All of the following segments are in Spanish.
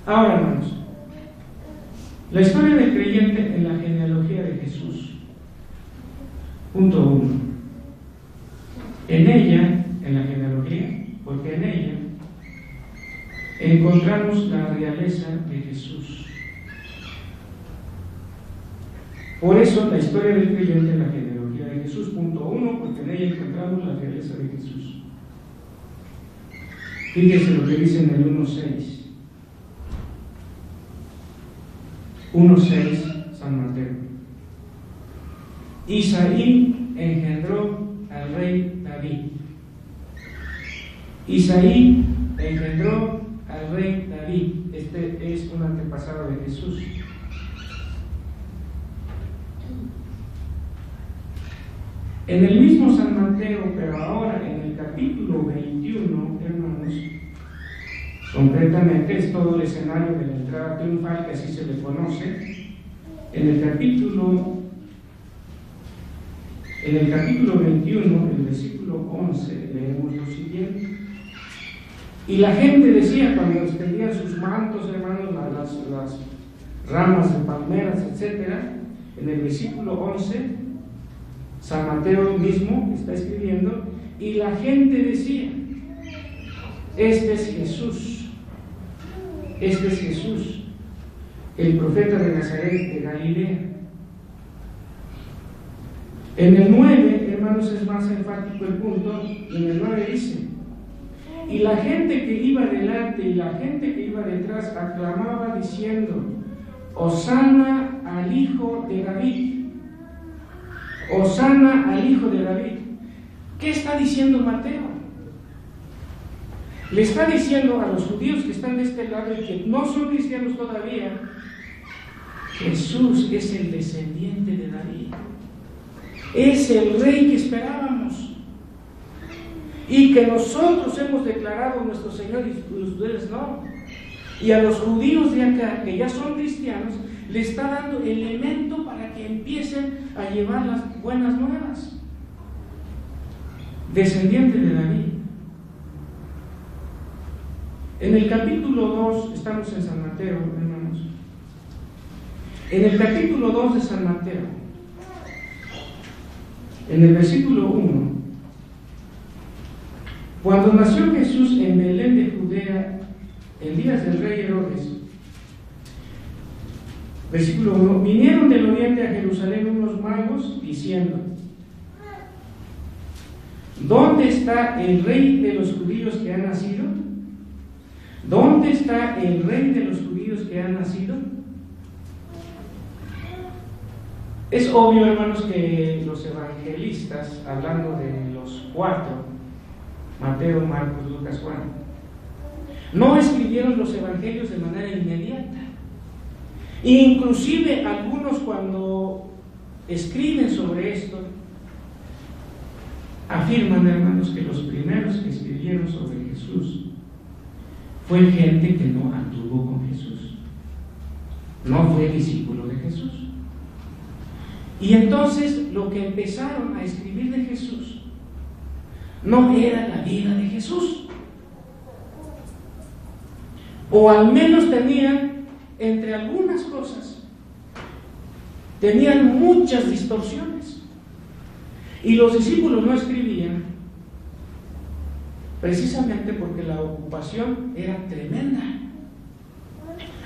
Ahora, hermanos, la historia del creyente en la genealogía de Jesús. Punto 1. En ella, en la genealogía, porque en ella encontramos la realeza de Jesús. Por eso, la historia del creyente en la genealogía de Jesús. Punto 1, porque en ella encontramos la realeza de Jesús. Fíjese lo que dice en el 1.6. 1.6, San Mateo. Isaí engendró al rey David. Isaí engendró al rey David. Este es un antepasado de Jesús. En el mismo San Mateo, pero ahora en el capítulo 21, hermanos, concretamente es todo el escenario de la entrada triunfal, que así se le conoce. En el capítulo 21, el versículo 11, leemos lo siguiente. Y la gente decía, cuando extendían sus mantos, hermanos, las ramas de palmeras, etc., en el versículo 11, San Mateo mismo está escribiendo, y la gente decía, este es Jesús, el profeta de Nazaret de Galilea. En el 9, hermanos, es más enfático el punto, y en el 9 dice, y la gente que iba delante y la gente que iba detrás aclamaba diciendo, Hosana al Hijo de David. Hosana al Hijo de David. ¿Qué está diciendo Mateo? Le está diciendo a los judíos que están de este lado y que no son cristianos todavía, Jesús es el descendiente de David, es el rey que esperábamos y que nosotros hemos declarado nuestro Señor y ustedes no. Y a los judíos de acá, que ya son cristianos, le está dando elemento para que empiecen a llevar las buenas nuevas. Descendiente de David. En el capítulo 2, estamos en San Mateo, hermanos. En el capítulo 2 de San Mateo, en el versículo 1, cuando nació Jesús en Belén de Judea, en días del rey Herodes, versículo 1, vinieron del oriente a Jerusalén unos magos diciendo, ¿dónde está el rey de los judíos que ha nacido? ¿Dónde está el rey de los judíos que ha nacido? Es obvio, hermanos, que los evangelistas, hablando de los cuatro, Mateo, Marcos, Lucas, Juan, no escribieron los evangelios de manera inmediata. Inclusive algunos, cuando escriben sobre esto, afirman, hermanos, que los primeros que escribieron sobre Jesús fue gente que no anduvo con Jesús, no fue discípulo de Jesús. Y entonces lo que empezaron a escribir de Jesús no era la vida de Jesús, o al menos tenían, entre algunas cosas, tenían muchas distorsiones, y los discípulos no escribían precisamente porque la ocupación era tremenda,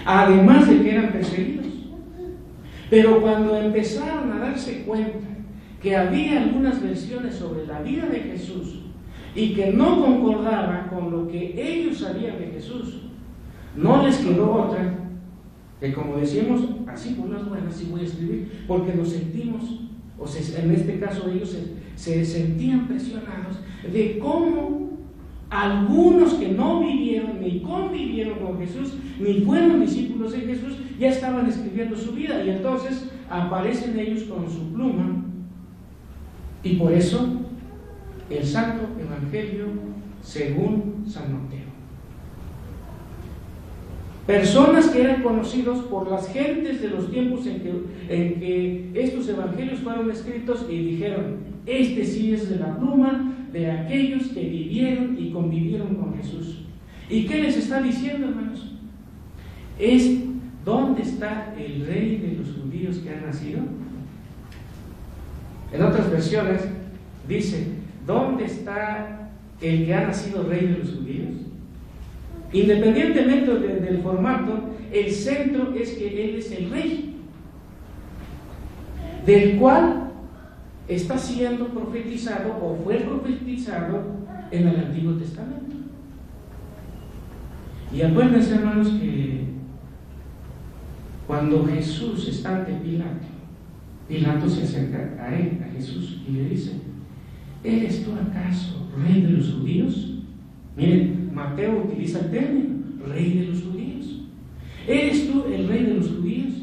además de que eran perseguidos. Pero cuando empezaron a darse cuenta que había algunas versiones sobre la vida de Jesús y que no concordaban con lo que ellos sabían de Jesús, no les quedó otra que, como decimos, así por las buenas sí voy a escribir, porque nos sentimos, en este caso ellos se sentían presionados de cómo algunos que no vivieron ni convivieron con Jesús, ni fueron discípulos de Jesús, ya estaban escribiendo su vida, y entonces aparecen ellos con su pluma, y por eso el Santo Evangelio según San Mateo. Personas que eran conocidos por las gentes de los tiempos en que estos evangelios fueron escritos, y dijeron, este sí es de la pluma de aquellos que vivieron y convivieron con Jesús. ¿Y qué les está diciendo, hermanos? es: ¿dónde está el rey de los judíos que ha nacido? En otras versiones dice: ¿dónde está el que ha nacido rey de los judíos? Independientemente del formato, el centro es que Él es el rey, del cual está siendo profetizado o fue profetizado en el Antiguo Testamento. Y acuérdense, hermanos, que cuando Jesús está ante Pilato, Pilato se acerca a él, a Jesús, y le dice: ¿eres tú acaso rey de los judíos? Miren, Mateo utiliza el término rey de los judíos. ¿Eres tú el rey de los judíos?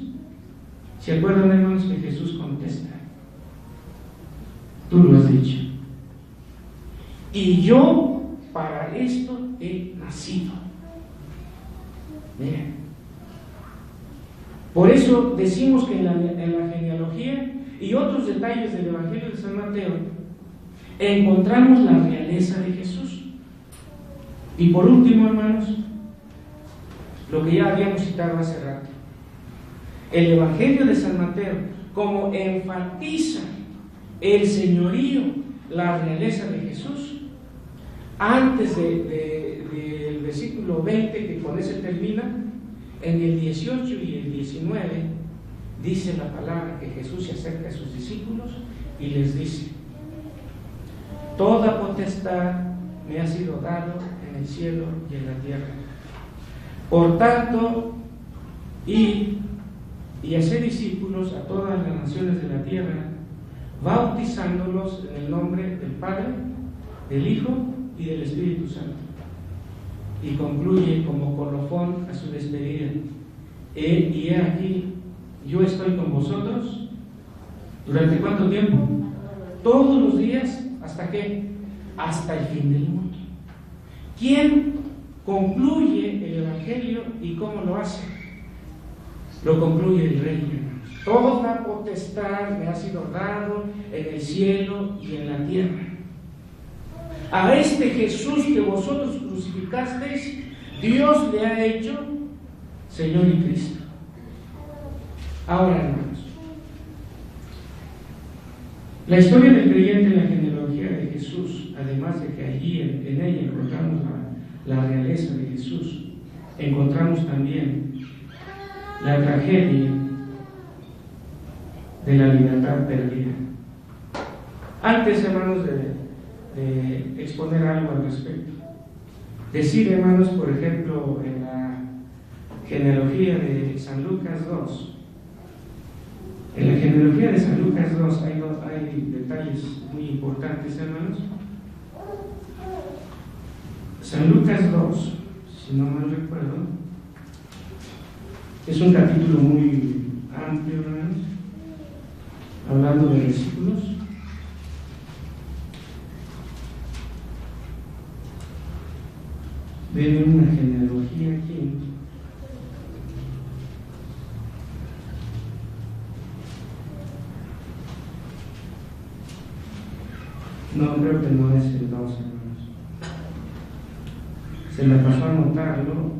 ¿Se acuerdan, hermanos, que Jesús contesta: tú lo has dicho, y yo para esto he nacido? Miren, por eso decimos que en la genealogía y otros detalles del Evangelio de San Mateo encontramos la realeza de Jesús. Y por último, hermanos, lo que ya habíamos citado hace rato, el Evangelio de San Mateo, como enfatiza el señorío, la realeza de Jesús, antes del versículo 20, que con ese termina, en el 18 y el 19 dice la palabra que Jesús se acerca a sus discípulos y les dice: toda potestad me ha sido dado en el cielo y en la tierra. Por tanto, y hacer discípulos a todas las naciones de la tierra, bautizándolos en el nombre del Padre, del Hijo y del Espíritu Santo. Y concluye como colofón a su despedida: y he aquí, yo estoy con vosotros ¿durante cuánto tiempo? Todos los días. ¿Hasta qué? Hasta el fin del mundo. ¿Quién concluye el Evangelio y cómo lo hace? Lo concluye el Rey, hermanos. Toda potestad me ha sido dado en el cielo y en la tierra. A este Jesús que vosotros crucificasteis, Dios le ha hecho Señor y Cristo. Ahora, hermanos, la historia del creyente en la genealogía de Jesús, además de que allí en ella encontramos la realeza de Jesús, encontramos también la tragedia de la libertad perdida. Antes, hermanos, de exponer algo al respecto, decir, hermanos, por ejemplo, en la genealogía de San Lucas 2, en la genealogía de San Lucas 2 hay detalles muy importantes, hermanos. San Lucas 2, si no mal recuerdo, es un capítulo muy amplio, hermanos, hablando de versículos. Ven una genealogía aquí. No, creo que no es el 2, hermanos. Se me pasó a anotarlo.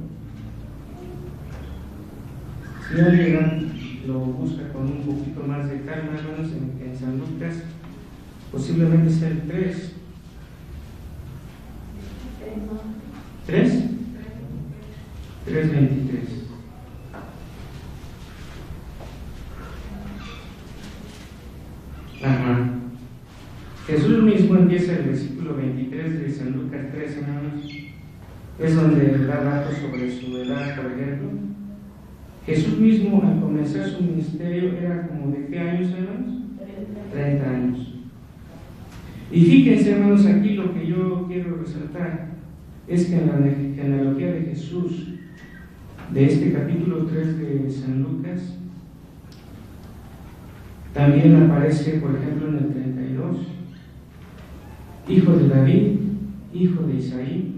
Si alguien lo busca con un poquito más de calma, hermanos, en San Lucas, posiblemente sea el 3. ¿3? 3:23. Ajá. Jesús mismo empieza el versículo 23 de San Lucas 3, hermanos. Es donde da datos sobre su edad, por ejemplo. Jesús mismo, al comenzar su ministerio, era como de qué años, hermanos? 30 años. Y fíjense, hermanos, aquí lo que yo quiero resaltar es que en la genealogía de Jesús, de este capítulo 3 de San Lucas, también aparece, por ejemplo, en el 32, hijo de David, hijo de Isaí.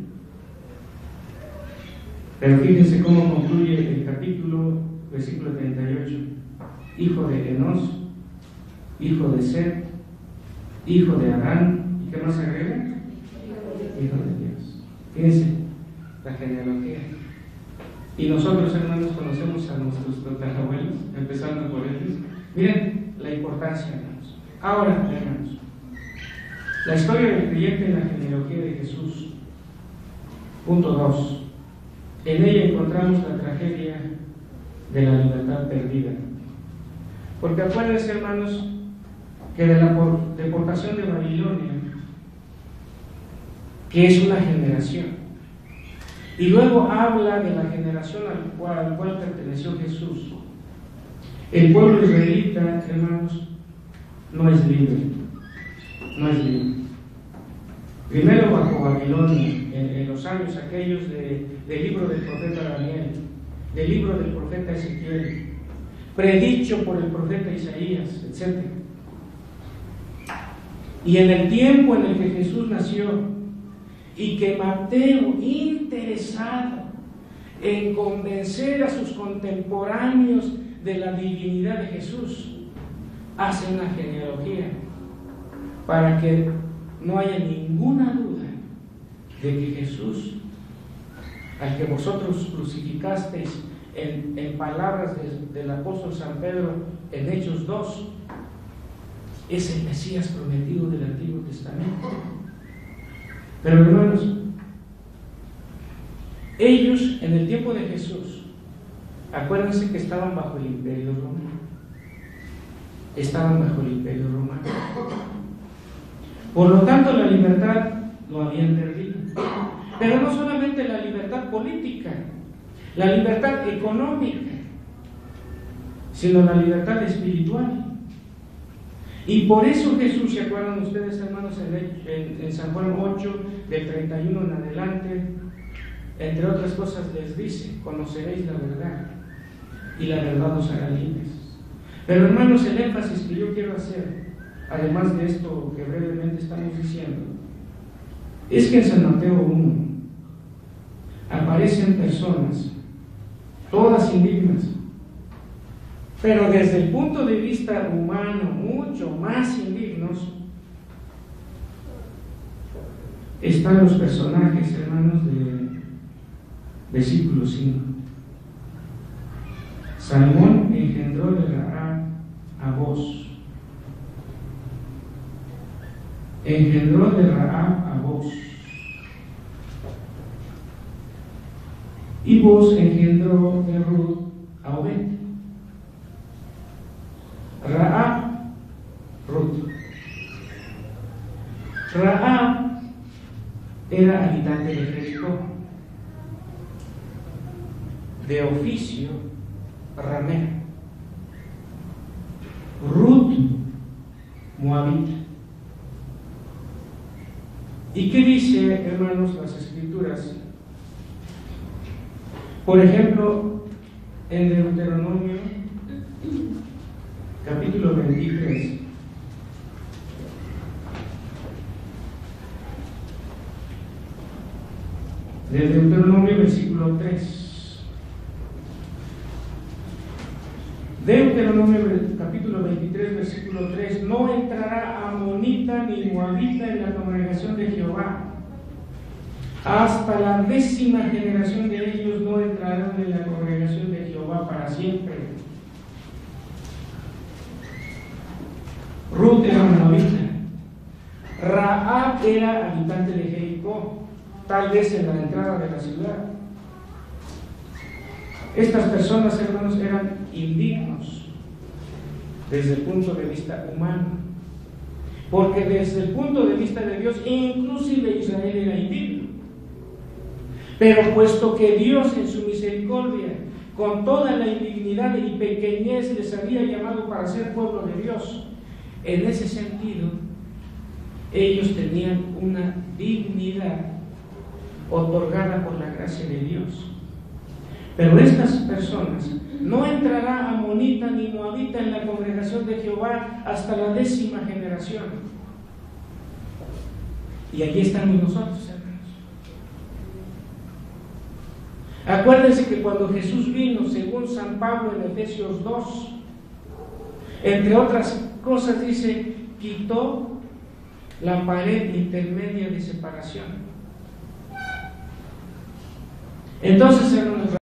Pero fíjense cómo concluye el capítulo, versículo 38, hijo de Enos, hijo de Set, hijo de Adán, ¿y qué más agrega? Hijo de Dios. Fíjense la genealogía. Y nosotros, hermanos, conocemos a nuestros tatarabuelos, empezando por ellos. Miren la importancia, hermanos. Ahora, hermanos, la historia del creyente en la genealogía de Jesús. Punto 2. En ella encontramos la tragedia de la libertad perdida. Porque acuérdense, hermanos, que de la deportación de Babilonia, que es una generación, y luego habla de la generación al cual perteneció Jesús. El pueblo israelita, hermanos, no es libre. No es libre. Primero bajo Babilonia, en los años aquellos del libro del profeta Daniel, del libro del profeta Ezequiel, predicho por el profeta Isaías, etc. Y en el tiempo en el que Jesús nació, y que Mateo, interesado en convencer a sus contemporáneos de la divinidad de Jesús, hace una genealogía para que no haya ninguna duda de que Jesús, al que vosotros crucificasteis en palabras del apóstol San Pedro en Hechos 2, es el Mesías prometido del Antiguo Testamento. Pero hermanos, ellos en el tiempo de Jesús, acuérdense que estaban bajo el Imperio Romano. Estaban bajo el Imperio Romano. Por lo tanto, la libertad lo habían perdido. Pero no solamente la libertad política, la libertad económica, sino la libertad espiritual. Y por eso Jesús, ¿se acuerdan ustedes, hermanos, en San Juan 8, del 31 en adelante, entre otras cosas les dice: conoceréis la verdad, y la verdad os hará libres? Pero hermanos, el énfasis que yo quiero hacer, además de esto que brevemente estamos diciendo, es que en San Mateo 1 aparecen personas, todas indignas, pero desde el punto de vista humano, mucho más indignos, están los personajes, hermanos, de versículo 5. Salmón engendró de Rahab a Boz. Engendró de Rahab a Boz. Y Boz engendró de Ruth a Obed. Rahab, Ruth. Rahab era habitante de Jericó, de oficio ramera. Ruth, moabita. ¿Y qué dice, hermanos, las Escrituras? Por ejemplo, en Deuteronomio capítulo 23, de Deuteronomio versículo 3. Deuteronomio capítulo 23 versículo 3: no entrará amonita ni moabita en la congregación de Jehová, hasta la 10ª generación de ellos no entrarán en la congregación de Jehová para siempre. Ruth era moabita. Rahab era habitante de Jericó, tal vez en la entrada de la ciudad. Estas personas, hermanos, eran indignos desde el punto de vista humano, porque desde el punto de vista de Dios, inclusive Israel era indigno. Pero puesto que Dios en su misericordia, con toda la indignidad y pequeñez, les había llamado para ser pueblo de Dios, en ese sentido, ellos tenían una dignidad otorgada por la gracia de Dios. Pero estas personas no entrará amonita ni moabita en la congregación de Jehová hasta la 10ª generación. Y allí estamos nosotros, hermanos. Acuérdense que cuando Jesús vino, según San Pablo en Efesios 2, entre otras cosas dice, quitó la pared intermedia de separación. Entonces, hermanos,